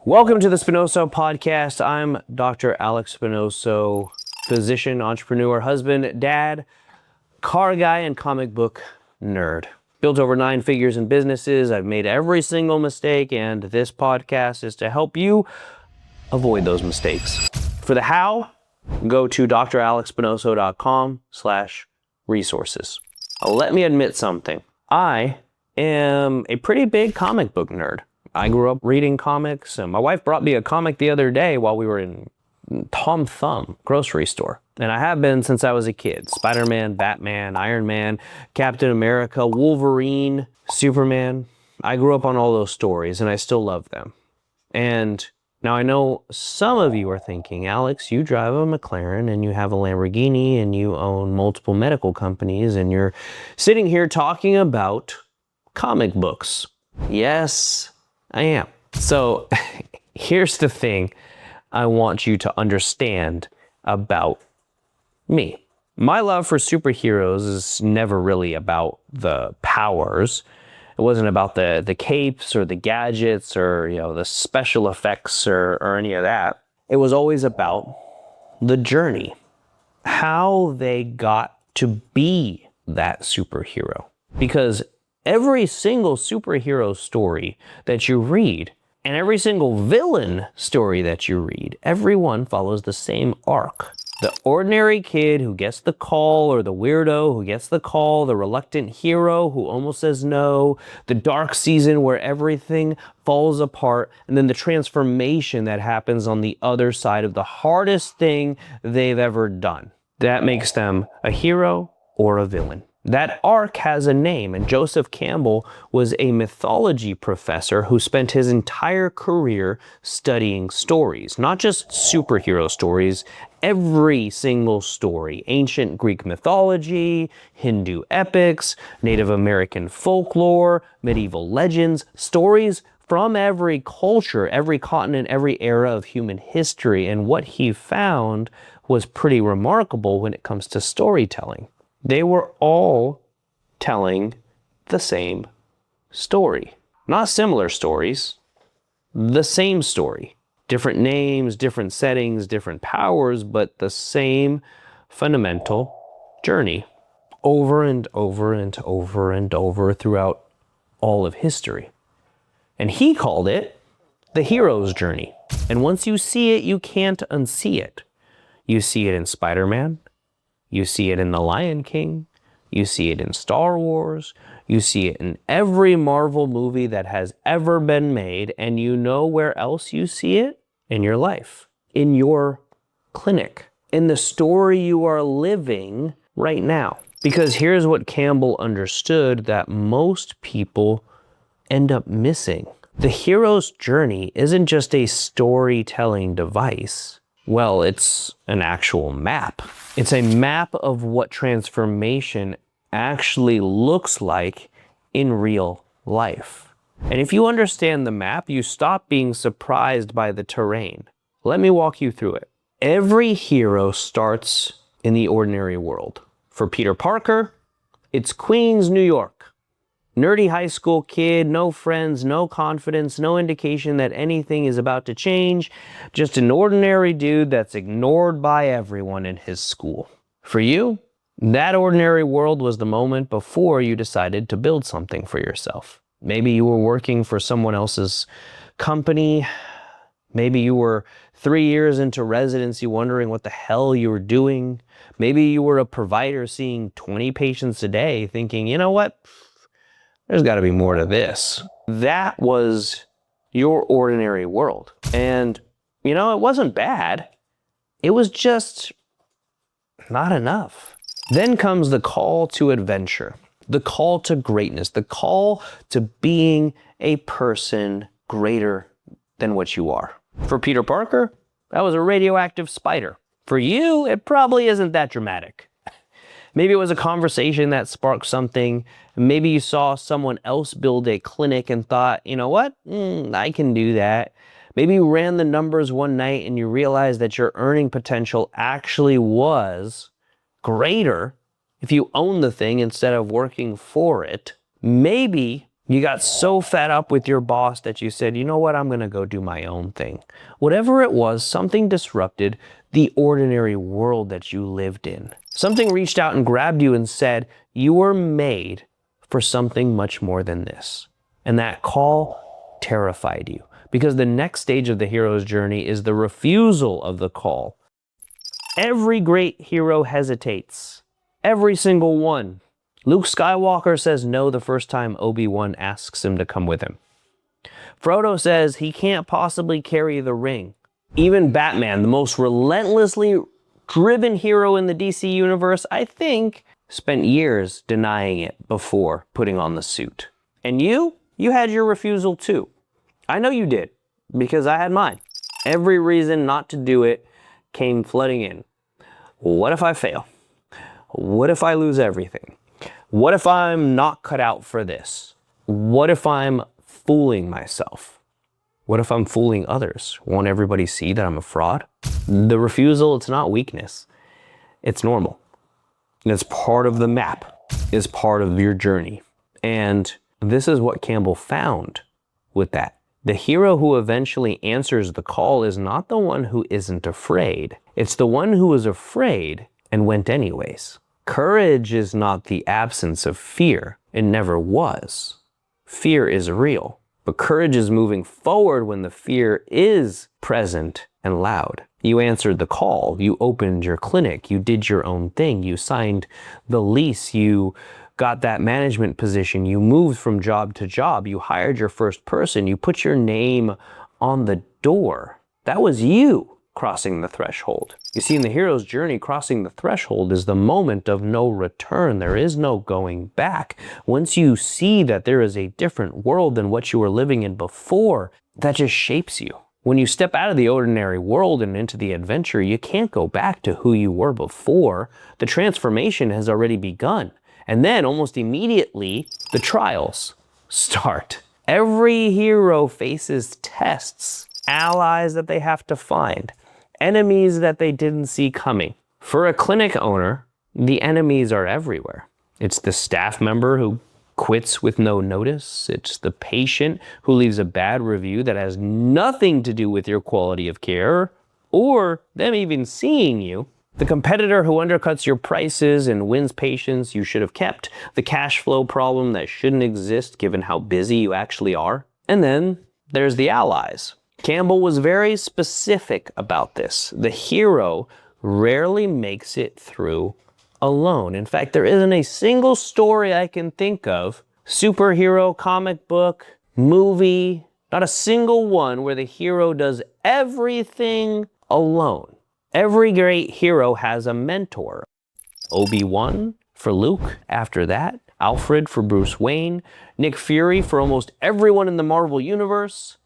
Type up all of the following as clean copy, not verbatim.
Welcome to the Spinoso Podcast. I'm Dr. Alex Spinoso, physician, entrepreneur, husband, dad, car guy, and comic book nerd. Built over 9 figures in businesses. I've made every single mistake, and this podcast is to help you avoid those mistakes. For the how, go to dralexspinoso.com/resources. Let me admit something. I am a pretty big comic book nerd. I grew up reading comics, and my wife brought me a comic the other day while we were in Tom Thumb grocery store. And I have been since I was a kid. Spider-Man, Batman, Iron Man, Captain America, Wolverine, Superman. I grew up on all those stories, and I still love them. And now I know some of you are thinking, Alex, you drive a McLaren and you have a Lamborghini and you own multiple medical companies and you're sitting here talking about comic books. Yes, I am. So here's the thing I want you to understand about me. My love for superheroes is never really about the powers. It wasn't about the capes or the gadgets or the special effects or any of that. It was always about the journey, how they got to be that superhero. Because every single superhero story that you read and every single villain story that you read, everyone follows the same arc. The ordinary kid who gets the call, or the weirdo who gets the call, the reluctant hero who almost says no, the dark season where everything falls apart, and then the transformation that happens on the other side of the hardest thing they've ever done. That makes them a hero or a villain. That arc has a name, and Joseph Campbell was a mythology professor who spent his entire career studying stories, not just superhero stories, every single story. Ancient Greek mythology, Hindu epics, Native American folklore, medieval legends, stories from every culture, every continent, every era of human history. And what he found was pretty remarkable when it comes to storytelling. They were all telling the same story. Not similar stories, the same story. Different names, different settings, different powers, but the same fundamental journey over and over and over and over throughout all of history. And he called it the hero's journey. And once you see it, you can't unsee it. You see it in Spider-Man. You see it in The Lion King. You see it in Star Wars. You see it in every Marvel movie that has ever been made. And you know where else you see it? In your life, in your clinic, in the story you are living right now. Because here's what Campbell understood that most people end up missing. The hero's journey isn't just a storytelling device. Well, it's an actual map. It's a map of what transformation actually looks like in real life. And if you understand the map, you stop being surprised by the terrain. Let me walk you through it. Every hero starts in the ordinary world. For Peter Parker, it's Queens, New York. Nerdy high school kid, no friends, no confidence, no indication that anything is about to change. Just an ordinary dude that's ignored by everyone in his school. For you, that ordinary world was the moment before you decided to build something for yourself. Maybe you were working for someone else's company. Maybe you were 3 years into residency wondering what the hell you were doing. Maybe you were a provider seeing 20 patients a day thinking, you know what? There's got to be more to this. That was your ordinary world. And, it wasn't bad. It was just not enough. Then comes the call to adventure, the call to greatness, the call to being a person greater than what you are. For Peter Parker, that was a radioactive spider. For you, it probably isn't that dramatic. Maybe it was a conversation that sparked something. Maybe you saw someone else build a clinic and thought, you know what? I can do that. Maybe you ran the numbers one night and you realized that your earning potential actually was greater if you own the thing instead of working for it. Maybe You got so fed up with your boss that you said, you know what, I'm going to go do my own thing. Whatever it was, something disrupted the ordinary world that you lived in. Something reached out and grabbed you and said, you were made for something much more than this. And that call terrified you, because the next stage of the hero's journey is the refusal of the call. Every great hero hesitates. Every single one. Luke Skywalker says no the first time Obi-Wan asks him to come with him. Frodo says he can't possibly carry the ring. Even Batman, the most relentlessly driven hero in the DC universe, I think, spent years denying it before putting on the suit. And you had your refusal too. I know you did, because I had mine. Every reason not to do it came flooding in. What if I fail? What if I lose everything? What if I'm not cut out for this? What if I'm fooling myself? What if I'm fooling others? Won't everybody see that I'm a fraud? The refusal, it's not weakness. It's normal. And it's part of the map. It's part of your journey. And this is what Campbell found with that. The hero who eventually answers the call is not the one who isn't afraid. It's the one who was afraid and went anyways. Courage is not the absence of fear. It never was. Fear is real, but courage is moving forward when the fear is present and loud. You answered the call. You opened your clinic. You did your own thing. You signed the lease. You got that management position. You moved from job to job. You hired your first person. You put your name on the door. That was you crossing the threshold. You see, in the hero's journey, crossing the threshold is the moment of no return. There is no going back. Once you see that there is a different world than what you were living in before, that just shapes you. When you step out of the ordinary world and into the adventure, you can't go back to who you were before. The transformation has already begun. And then almost immediately, the trials start. Every hero faces tests, allies that they have to find, enemies that they didn't see coming. For a clinic owner, the enemies are everywhere. It's the staff member who quits with no notice. It's the patient who leaves a bad review that has nothing to do with your quality of care or them even seeing you. The competitor who undercuts your prices and wins patients you should have kept. The cash flow problem that shouldn't exist given how busy you actually are. And then there's the allies. Campbell was very specific about this. The hero rarely makes it through alone. In fact, there isn't a single story I can think of, superhero, comic book, movie, not a single one where the hero does everything alone. Every great hero has a mentor. Obi-Wan for Luke, after that, Alfred for Bruce Wayne, Nick Fury for almost everyone in the Marvel Universe.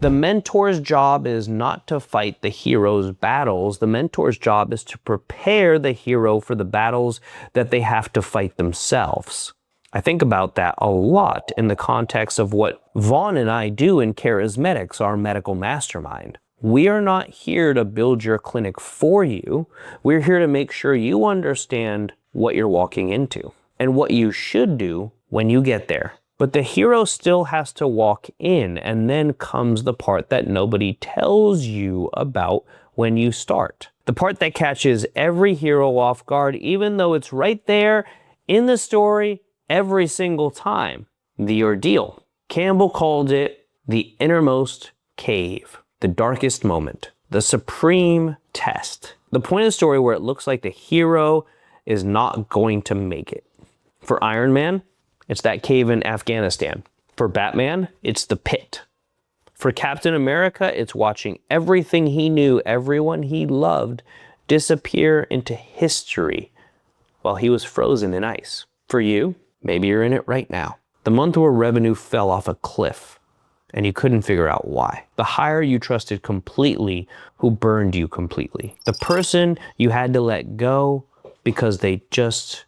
The mentor's job is not to fight the hero's battles. The mentor's job is to prepare the hero for the battles that they have to fight themselves. I think about that a lot in the context of what Vaughn and I do in Charismatics, our medical mastermind. We are not here to build your clinic for you. We're here to make sure you understand what you're walking into and what you should do when you get there. But the hero still has to walk in, and then comes the part that nobody tells you about when you start. The part that catches every hero off guard, even though it's right there in the story every single time. The ordeal. Campbell called it the innermost cave, the darkest moment, the supreme test. The point of the story where it looks like the hero is not going to make it. For Iron Man, it's that cave in Afghanistan. For Batman, it's the pit. For Captain America, it's watching everything he knew, everyone he loved, disappear into history while he was frozen in ice. For you, maybe you're in it right now. The month where revenue fell off a cliff and you couldn't figure out why. The hire you trusted completely who burned you completely. The person you had to let go because they just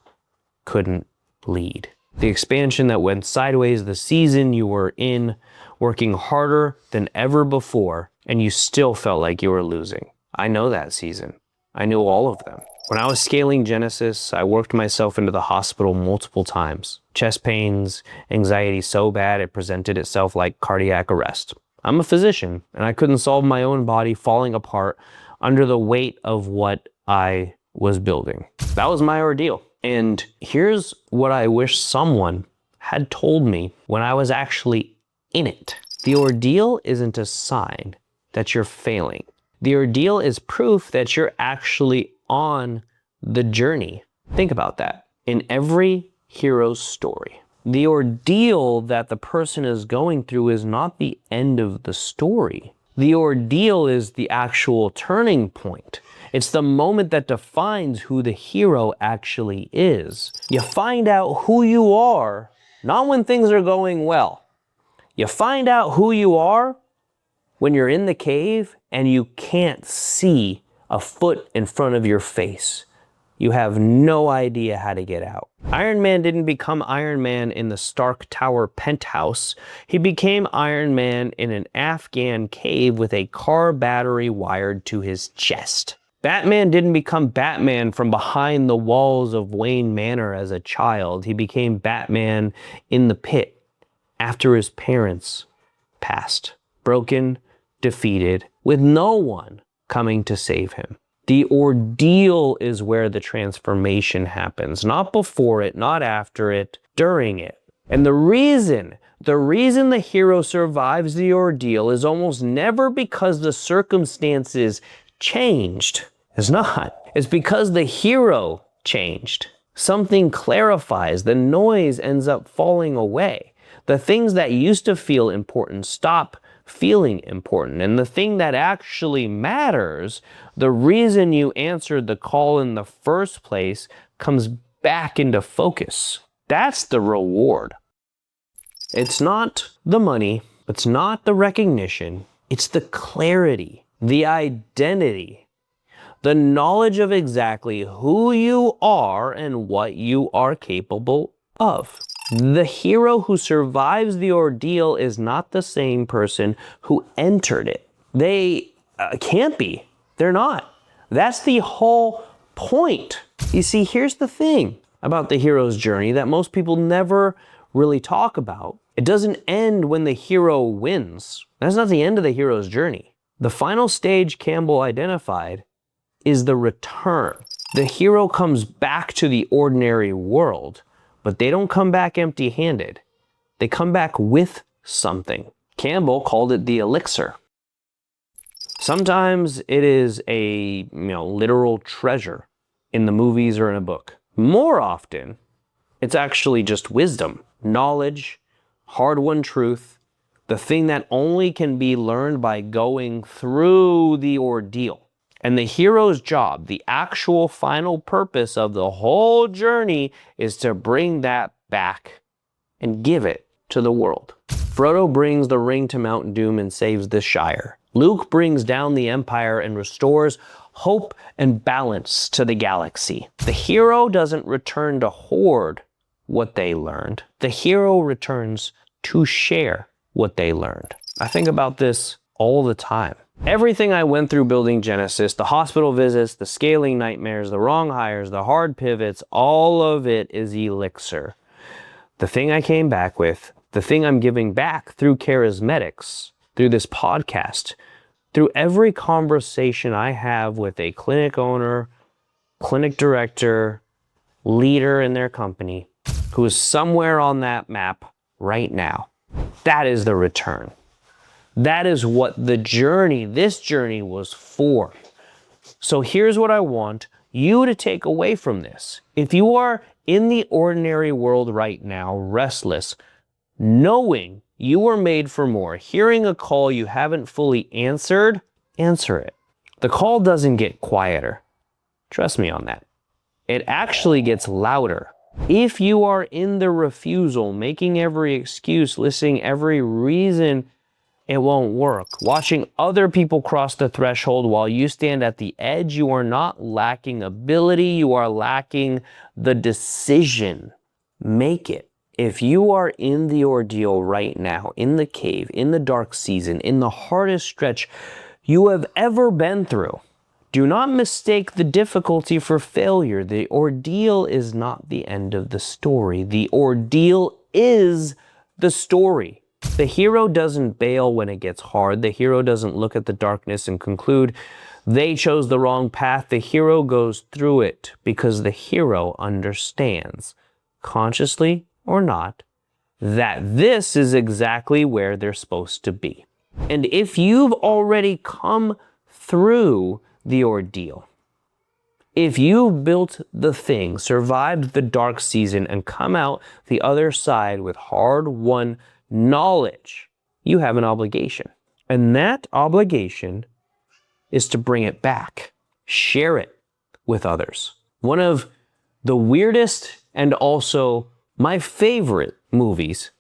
couldn't lead. The expansion that went sideways, the season you were in, working harder than ever before, and you still felt like you were losing. I know that season. I knew all of them. When I was scaling Genesis, I worked myself into the hospital multiple times. Chest pains, anxiety so bad it presented itself like cardiac arrest. I'm a physician, and I couldn't solve my own body falling apart under the weight of what I was building. That was my ordeal. And here's what I wish someone had told me when I was actually in it. The ordeal isn't a sign that you're failing. The ordeal is proof that you're actually on the journey. Think about that. In every hero's story, the ordeal that the person is going through is not the end of the story. The ordeal is the actual turning point. It's the moment that defines who the hero actually is. You find out who you are, not when things are going well. You find out who you are when you're in the cave and you can't see a foot in front of your face. You have no idea how to get out. Iron Man didn't become Iron Man in the Stark Tower penthouse. He became Iron Man in an Afghan cave with a car battery wired to his chest. Batman didn't become Batman from behind the walls of Wayne Manor as a child. He became Batman in the pit after his parents passed. Broken, defeated, with no one coming to save him. The ordeal is where the transformation happens, not before it, not after it, during it. And the reason the hero survives the ordeal is almost never because the circumstances changed. It's not. It's because the hero changed. Something clarifies. The noise ends up falling away. The things that used to feel important stop feeling important. And the thing that actually matters, the reason you answered the call in the first place, comes back into focus. That's the reward. It's not the money. It's not the recognition. It's the clarity, the identity, the knowledge of exactly who you are and what you are capable of. The hero who survives the ordeal is not the same person who entered it. They can't be. They're not. That's the whole point. You see, here's the thing about the hero's journey that most people never really talk about. It doesn't end when the hero wins. That's not the end of the hero's journey. The final stage Campbell identified is the return. The hero comes back to the ordinary world, but they don't come back empty-handed. They come back with something. Campbell called it the elixir. Sometimes it is a literal treasure in the movies or in a book. More often, it's actually just wisdom, knowledge, hard-won truth, the thing that only can be learned by going through the ordeal. And the hero's job, the actual final purpose of the whole journey, is to bring that back and give it to the world. Frodo brings the ring to Mount Doom and saves the Shire. Luke brings down the Empire and restores hope and balance to the galaxy. The hero doesn't return to hoard what they learned. The hero returns to share what they learned. I think about this all the time. Everything I went through building Genesis, the hospital visits, the scaling nightmares, the wrong hires, the hard pivots, all of it is elixir. The thing I came back with, the thing I'm giving back through charismatics, through this podcast, through every conversation I have with a clinic owner, clinic director, leader in their company, who is somewhere on that map right now. That is the return. That is what this journey was for. So here's what I want you to take away from this. If you are in the ordinary world right now, restless, knowing you were made for more, hearing a call you haven't fully answered, answer it. The call doesn't get quieter. Trust me on that. It actually gets louder. If you are in the refusal, making every excuse, listing every reason it won't work, watching other people cross the threshold while you stand at the edge, you are not lacking ability, you are lacking the decision. Make it. If you are in the ordeal right now, in the cave, in the dark season, in the hardest stretch you have ever been through, Do not mistake the difficulty for failure. The ordeal is not the end of the story. The ordeal is the story. The hero doesn't bail when it gets hard. The hero doesn't look at the darkness and conclude they chose the wrong path. The hero goes through it because the hero understands, consciously or not, that this is exactly where they're supposed to be. And if you've already come through the ordeal, if you've built the thing, survived the dark season, and come out the other side with hard-won knowledge, you have an obligation. And that obligation is to bring it back, share it with others. One of the weirdest and also my favorite movies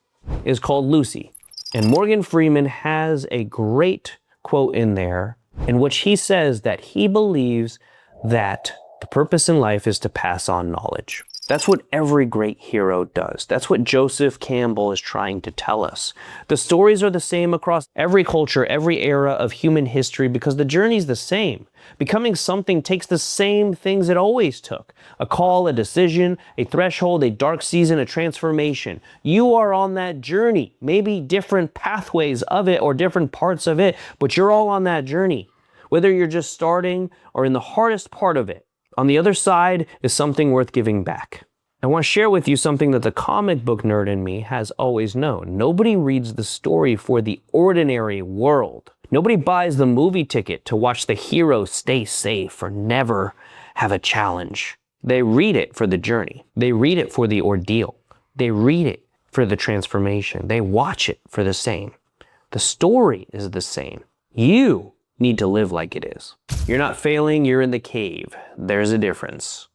is called Lucy. And Morgan Freeman has a great quote in there in which he says that he believes that the purpose in life is to pass on knowledge. That's what every great hero does. That's what Joseph Campbell is trying to tell us. The stories are the same across every culture, every era of human history because the journey's the same. Becoming something takes the same things it always took. A call, a decision, a threshold, a dark season, a transformation. You are on that journey. Maybe different pathways of it or different parts of it, but you're all on that journey. Whether you're just starting or in the hardest part of it, on the other side is something worth giving back. I want to share with you something that the comic book nerd in me has always known. Nobody reads the story for the ordinary world. Nobody buys the movie ticket to watch the hero stay safe or never have a challenge. They read it for the journey. They read it for the ordeal. They read it for the transformation. They watch it for the same. The story is the same. You need to live like it is. You're not failing, you're in the cave. There's a difference.